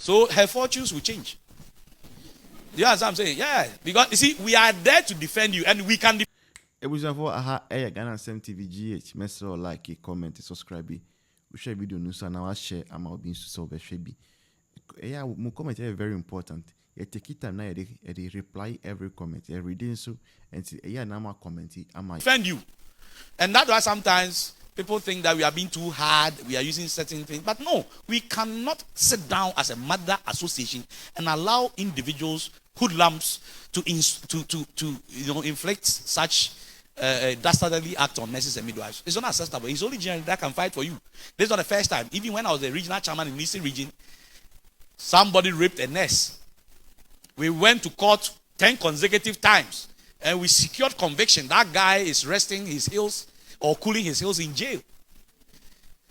So her fortunes will change. Do you understand what I'm saying? Yeah. Because you see, we are there to defend you, and we can for aha Ghana TV GH message or like, comment, subscribe. We share video news and now share ama obi so be share bi. Yeah, my comment is very important. You take it time now they reply every comment every day so and see yeah na ma comment ama defend you. And that's why sometimes people think that we are being too hard, we are using certain things. But no, we cannot sit down as a mother association and allow individuals, hoodlums, to inflict such dastardly act on nurses and midwives. It's not acceptable. It's only GRN that can fight for you. This is not the first time. Even when I was the regional chairman in the Eastern region, somebody raped a nurse. We went to court 10 consecutive times and we secured conviction. That guy is resting his heels or cooling his heels in jail.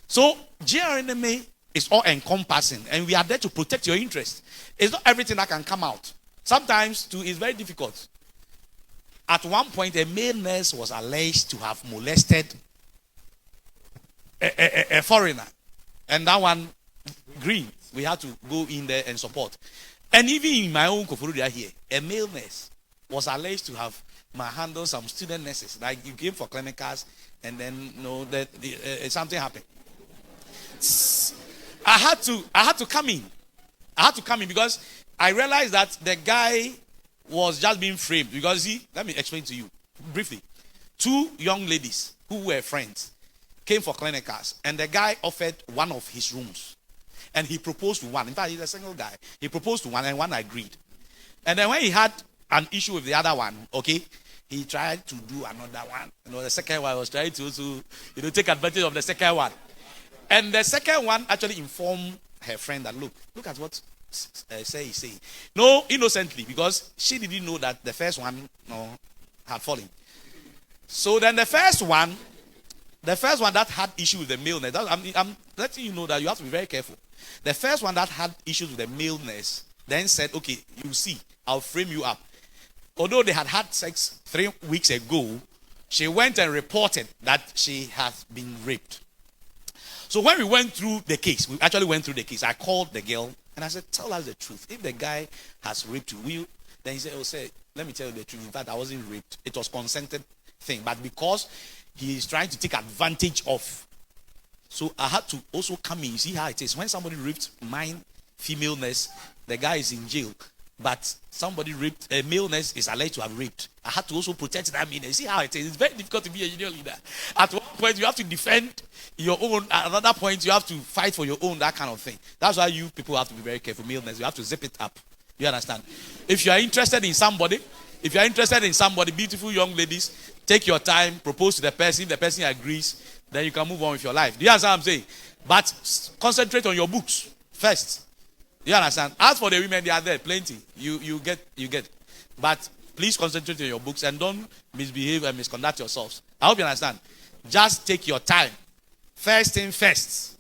So GRNMA is all encompassing and we are there to protect your interest. It's not everything that can come out. Sometimes too it's very difficult. At one point a male nurse was alleged to have molested a foreigner. And that one green. We had to go in there and support. And even in my own Koforudia here, a male nurse was alleged to have handled some student nurses. Like you came for clinicals and then something happened. I had to come in. I had to come in because I realized that the guy was just being framed. Because let me explain to you briefly. 2 young ladies who were friends came for clinicals and the guy offered one of his rooms. And he proposed to one. In fact, he's a single guy. He proposed to one and one agreed. And then when he had an issue with the other one, okay, he tried to do another one. The second one was trying to also, take advantage of the second one. And the second one actually informed her friend that, look at what Say is saying. No, innocently, because she didn't know that the first one had fallen. So then the first one that had issue with the maleness, I'm letting you know that you have to be very careful. The first one that had issues with the maleness then said, okay, you see, I'll frame you up. Although they had sex 3 weeks ago, she went and reported that she has been raped. So when we went through the case, I called the girl and I said, tell us the truth. If the guy has raped you, then he said, let me tell you the truth. In fact, I wasn't raped. It was consented thing. But because he is trying to take advantage of. So I had to also come in. You see how it is. When somebody raped my female nurse, the guy is in jail. But somebody raped, a male nurse is alleged to have raped. I had to also protect that man. You see how it is. It's very difficult to be a union leader. At one point, you have to defend your own. At another point, you have to fight for your own, that kind of thing. That's why you people have to be very careful. Male nurse, you have to zip it up. You understand? If you are interested in somebody, beautiful young ladies, take your time, propose to the person. If the person agrees, then you can move on with your life. Do you understand what I'm saying? But concentrate on your books first. You understand? As for the women, they are there, plenty. You get. But please concentrate on your books and don't misbehave and misconduct yourselves. I hope you understand. Just take your time. First thing first.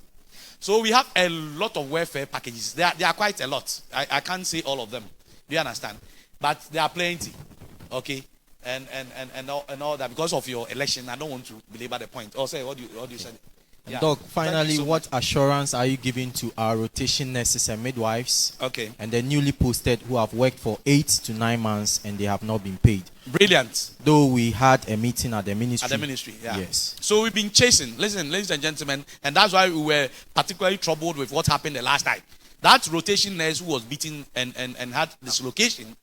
So we have a lot of welfare packages. There are quite a lot. I can't say all of them. Do you understand? But there are plenty. Okay? And all that. Because of your election, I don't want to belabor the point. Or say, what do you say? Yeah. Doc, finally, what assurance are you giving to our rotation nurses and midwives? Okay. And the newly posted who have worked for 8 to 9 months and they have not been paid? Brilliant. Though we had a meeting at the ministry. At the ministry, yeah. Yes. So we've been chasing. Listen, ladies and gentlemen, and that's why we were particularly troubled with what happened the last time. That rotation nurse who was beaten and had dislocation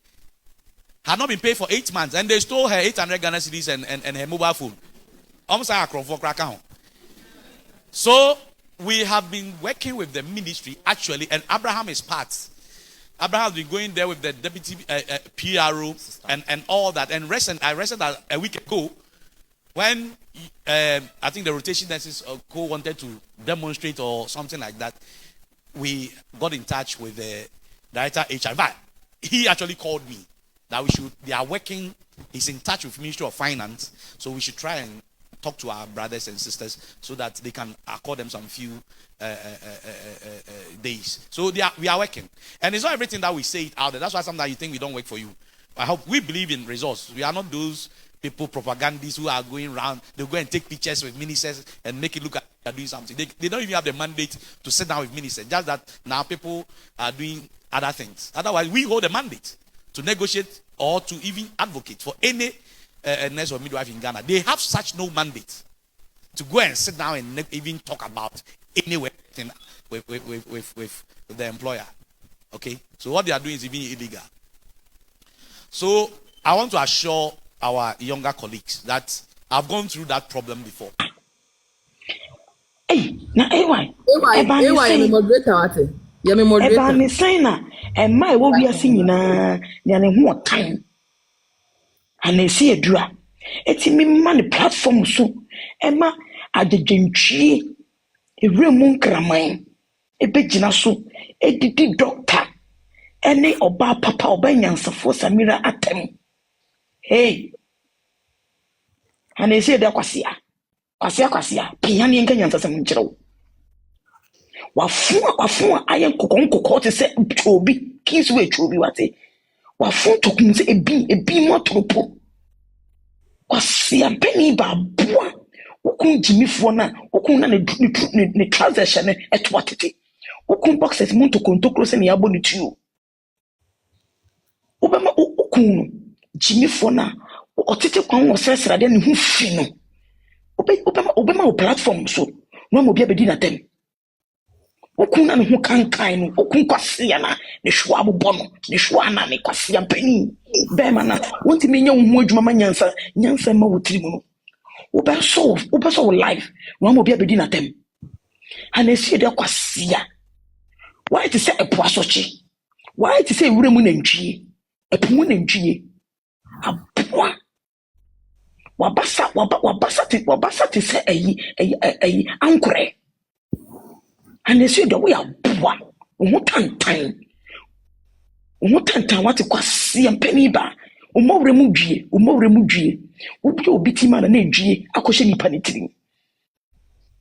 had not been paid for 8 months, and they stole her 800 Ghana cedis and her mobile phone. Almost like a cracker. So we have been working with the ministry actually, and Abraham is part. Abraham has been going there with the deputy PRO and all that. And I rested a week ago when I think the rotation nurses wanted to demonstrate or something like that. We got in touch with the director HR. But he actually called me that they are working. He's in touch with Ministry of Finance, so we should try and talk to our brothers and sisters so that they can accord them some few days. So we are working. And it's not everything that we say it out there. That's why sometimes you think we don't work for you. I hope we believe in results. We are not those people, propagandists who are going around. They'll go and take pictures with ministers and make it look like they're doing something. They don't even have the mandate to sit down with ministers. Just that now people are doing other things. Otherwise, we hold the mandate to negotiate or to even advocate for any nurse or midwife in Ghana. They have such no mandate to go and sit down and even talk about anywhere with the employer. Okay? So what they are doing is even illegal. So I want to assure our younger colleagues that I've gone through that problem before. Hey, na AY, AY, moderator, ate. You moderator. Ebani signa, and my what we are singing na what time. And they see a dra. It's me money platform so. Emma, at the gentry, a real moon cramine, a bejina so, a didi doctor, any oba papa obanyansa for Samira atem. Hey, and they say that kwasia, piani and Kenyan Samiro. Wafua, I am coconco to say chobi, kingsway chobi wate. Wafun to kunze a be more tropo. Kwasia penny babua. Okun Jimmy Fona, Okuna ne transaction at what it. Okun boxes monto conto close and yaboni to Obama Okun, Jimmy Fona, or Tite Kwan was says rather than who fino. Obama platform so, no more be a bedina them. Okun and who can't kind, Okun Kwasiana, the Schwab Bono, the Schwana, the Kwasia Penny. Bemana, want to mean young Moj Mama Yansa, Yansa Mawutrimo. Obeso life, one will be a bedin at them. And they see their kwasia. Why to say a poasochi? Why to say Remun and G? A Pumun and G? A poa. Wabasa to say a anchor. And they say that we are poor. What time? What time what to kwasia and penny bar? Umo remujie. Ubi obiti man na edwie akoshe nipa ne tirim.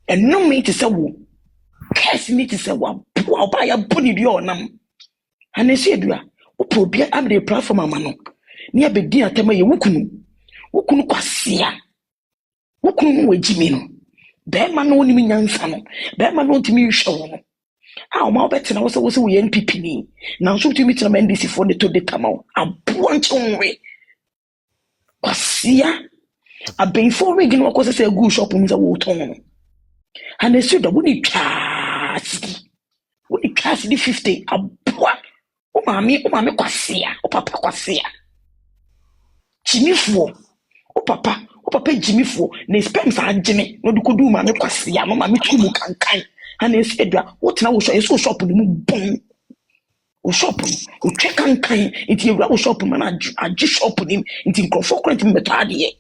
Eno me te se wo. Case me te se wo. Oba ya boni bi onam. Anese edua. Opo bia am the platform amano. Ni abedi atema ye wukunu. Wukunu kwasia. Wukunu we jimi no. Be ma no ni nyansa no. Be ma no ntimi hwe wo no. Ah o ma obeti na wo se wo ye NPP ni. Na so timi tena NDC for the to the tama. Abo nchonwe. Kwasia. I've been for rigging what was a good shop in the water. And they said that we need class. We need class the 50. A boy. Oh, mammy, kwasia. Oh, papa, kwasia. Jimmy for. Oh, papa, Jimmy for. Ne spends are Jimmy. No, you could do mammy kwasia. No, mammy, you can kind. And they said that what now was so shop in the moon. O shop, o check and kind. It's a shop, man. I just shop with him. It's in comfort in the tardy.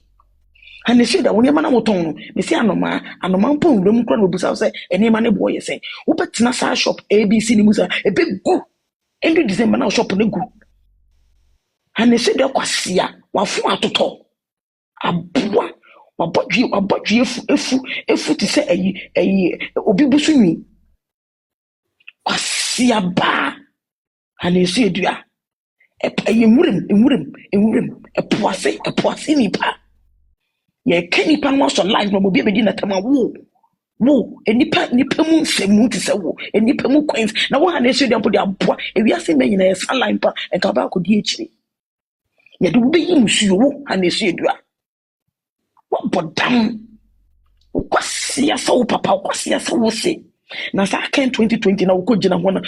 And they say that when your man will tone, they say, Anoma, pon, room crown will be say, any man a boy say, Upet Nasa shop, ABC Musa, a big go. Every December now shop on the go. And they say that Kwasia, one four to talk. A boy, what bought you a foot to say a obibusumi. Kwasia ba. And they say, dear, a murim, a poise nipa. Ye kenny pan was on life, no be bedin at a woo, and nipa moon se moon to say woo, and nipa moon coins. Now one they say they put their boy, and we are saying in a sunline pa and tobacco DHD. Yet do be him you, and they say, what but damn, kwasia so papa, kwasia so say. Now, I can't 2020 now, could you not want